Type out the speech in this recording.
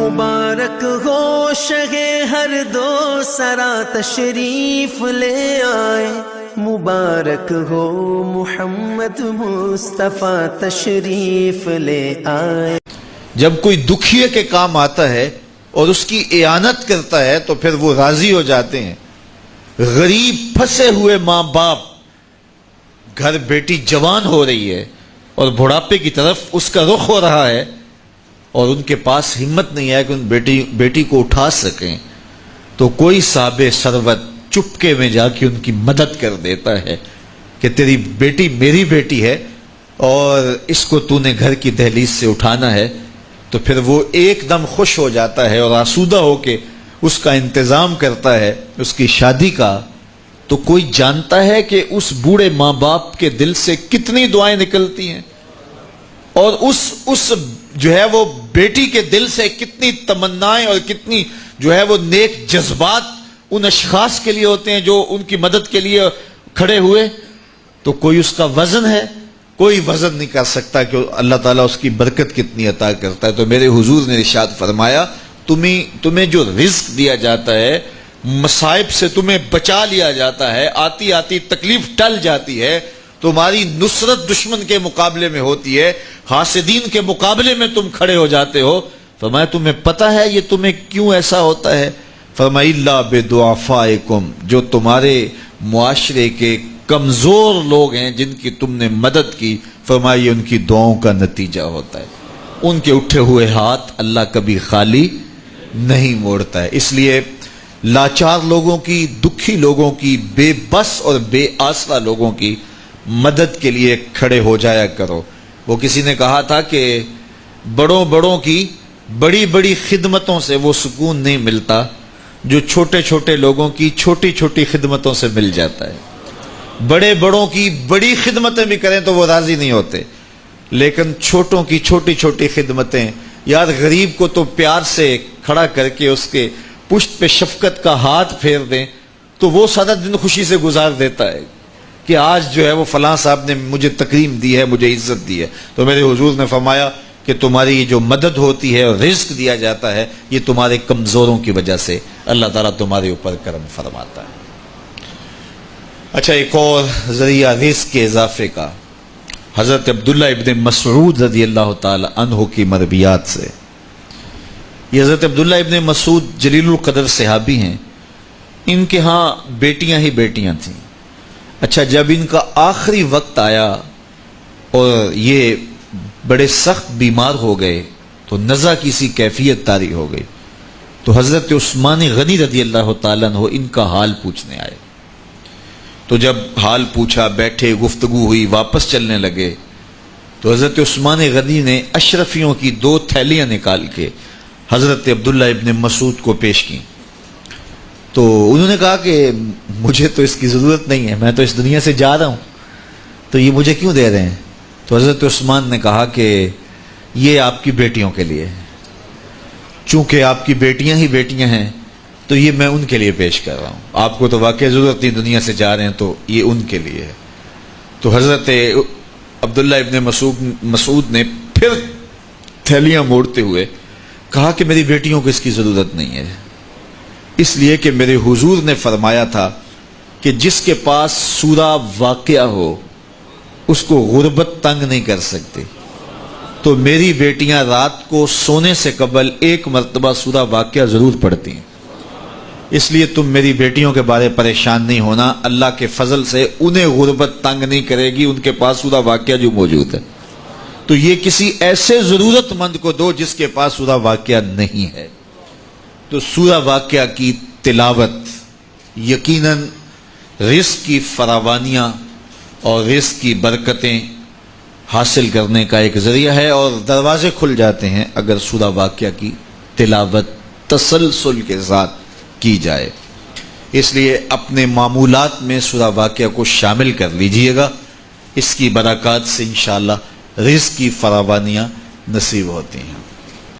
مبارک ہو شگے ہر دو سرا تشریف لے آئے، مبارک ہو محمد مصطفیٰ تشریف لے آئے۔ جب کوئی دکھیے کے کام آتا ہے اور اس کی اعانت کرتا ہے تو پھر وہ راضی ہو جاتے ہیں۔ غریب پھنسے ہوئے ماں باپ، گھر بیٹی جوان ہو رہی ہے اور بڑھاپے کی طرف اس کا رخ ہو رہا ہے اور ان کے پاس ہمت نہیں ہے کہ ان بیٹی کو اٹھا سکیں، تو کوئی صاحب ثروت چپکے میں جا کے ان کی مدد کر دیتا ہے کہ تیری بیٹی میری بیٹی ہے اور اس کو تو نے گھر کی دہلیز سے اٹھانا ہے، تو پھر وہ ایک دم خوش ہو جاتا ہے اور آسودہ ہو کے اس کا انتظام کرتا ہے اس کی شادی کا۔ تو کوئی جانتا ہے کہ اس بوڑھے ماں باپ کے دل سے کتنی دعائیں نکلتی ہیں اور اس جو ہے وہ بیٹی کے دل سے کتنی تمنائیں اور کتنی جو ہے وہ نیک جذبات ان اشخاص کے لیے ہوتے ہیں جو ان کی مدد کے لیے کھڑے ہوئے۔ تو کوئی اس کا وزن ہے؟ کوئی وزن نہیں کر سکتا کہ اللہ تعالیٰ اس کی برکت کتنی عطا کرتا ہے۔ تو میرے حضور نے ارشاد فرمایا، تمہیں جو رزق دیا جاتا ہے، مصائب سے تمہیں بچا لیا جاتا ہے، آتی آتی تکلیف ٹل جاتی ہے، تمہاری نصرت دشمن کے مقابلے میں ہوتی ہے، حاسدین کے مقابلے میں تم کھڑے ہو جاتے ہو۔ فرمایا تمہیں پتہ ہے یہ تمہیں کیوں ایسا ہوتا ہے؟ فرمایا الا بدعفائکم، جو تمہارے معاشرے کے کمزور لوگ ہیں جن کی تم نے مدد کی، فرمایا یہ ان کی دعاؤں کا نتیجہ ہوتا ہے۔ ان کے اٹھے ہوئے ہاتھ اللہ کبھی خالی نہیں موڑتا ہے۔ اس لیے لاچار لوگوں کی، دکھی لوگوں کی، بے بس اور بے آسرا لوگوں کی مدد کے لیے کھڑے ہو جایا کرو۔ وہ کسی نے کہا تھا کہ بڑوں کی بڑی بڑی خدمتوں سے وہ سکون نہیں ملتا جو چھوٹے چھوٹے لوگوں کی چھوٹی چھوٹی خدمتوں سے مل جاتا ہے۔ بڑوں کی بڑی خدمتیں بھی کریں تو وہ راضی نہیں ہوتے، لیکن چھوٹوں کی چھوٹی چھوٹی خدمتیں، یار غریب کو تو پیار سے کھڑا کر کے اس کے پشت پہ شفقت کا ہاتھ پھیر دیں تو وہ سارا دن خوشی سے گزار دیتا ہے کہ آج جو ہے وہ فلاں صاحب نے مجھے تکریم دی ہے، مجھے عزت دی ہے۔ تو میرے حضور نے فرمایا کہ تمہاری جو مدد ہوتی ہے اور رزق دیا جاتا ہے یہ تمہارے کمزوروں کی وجہ سے اللہ تعالیٰ تمہارے اوپر کرم فرماتا ہے۔ اچھا، ایک اور ذریعہ رزق کے اضافے کا حضرت عبداللہ ابن مسعود رضی اللہ تعالی عنہ کی مرویات سے۔ یہ حضرت عبداللہ ابن مسعود جلیل القدر صحابی ہیں، ان کے ہاں بیٹیاں ہی بیٹیاں تھیں۔ اچھا، جب ان کا آخری وقت آیا اور یہ بڑے سخت بیمار ہو گئے تو نزع کی سی کیفیت طاری ہو گئی، تو حضرت عثمان غنی رضی اللہ تعالیٰ عنہ ان کا حال پوچھنے آئے۔ تو جب حال پوچھا، بیٹھے، گفتگو ہوئی، واپس چلنے لگے، تو حضرت عثمان غنی نے اشرفیوں کی 2 تھیلیاں نکال کے حضرت عبداللہ ابن مسعود کو پیش کی۔ تو انہوں نے کہا کہ مجھے تو اس کی ضرورت نہیں ہے، میں تو اس دنیا سے جا رہا ہوں، تو یہ مجھے کیوں دے رہے ہیں؟ تو حضرت عثمان نے کہا کہ یہ آپ کی بیٹیوں کے لیے، چونکہ آپ کی بیٹیاں ہی بیٹیاں ہیں تو یہ میں ان کے لیے پیش کر رہا ہوں، آپ کو تو واقعی ضرورت نہیں، دنیا سے جا رہے ہیں تو یہ ان کے لیے ہے۔ تو حضرت عبداللہ ابن مسعود نے پھر تھیلیاں موڑتے ہوئے کہا کہ میری بیٹیوں کو اس کی ضرورت نہیں ہے، اس لیے کہ میرے حضور نے فرمایا تھا کہ جس کے پاس سورہ واقعہ ہو اس کو غربت تنگ نہیں کر سکتی، تو میری بیٹیاں رات کو سونے سے قبل 1 مرتبہ سورہ واقعہ ضرور پڑھتی ہیں، اس لیے تم میری بیٹیوں کے بارے پریشان نہیں ہونا، اللہ کے فضل سے انہیں غربت تنگ نہیں کرے گی، ان کے پاس سورہ واقعہ جو موجود ہے۔ تو یہ کسی ایسے ضرورت مند کو دو جس کے پاس سورہ واقعہ نہیں ہے۔ تو سورہ واقعہ کی تلاوت یقیناً رزق کی فراوانیاں اور رزق کی برکتیں حاصل کرنے کا ایک ذریعہ ہے، اور دروازے کھل جاتے ہیں اگر سورہ واقعہ کی تلاوت تسلسل کے ساتھ کی جائے۔ اس لیے اپنے معمولات میں سورہ واقعہ کو شامل کر لیجئے گا، اس کی برکات سے انشاءاللہ رزق کی فراوانیاں نصیب ہوتی ہیں۔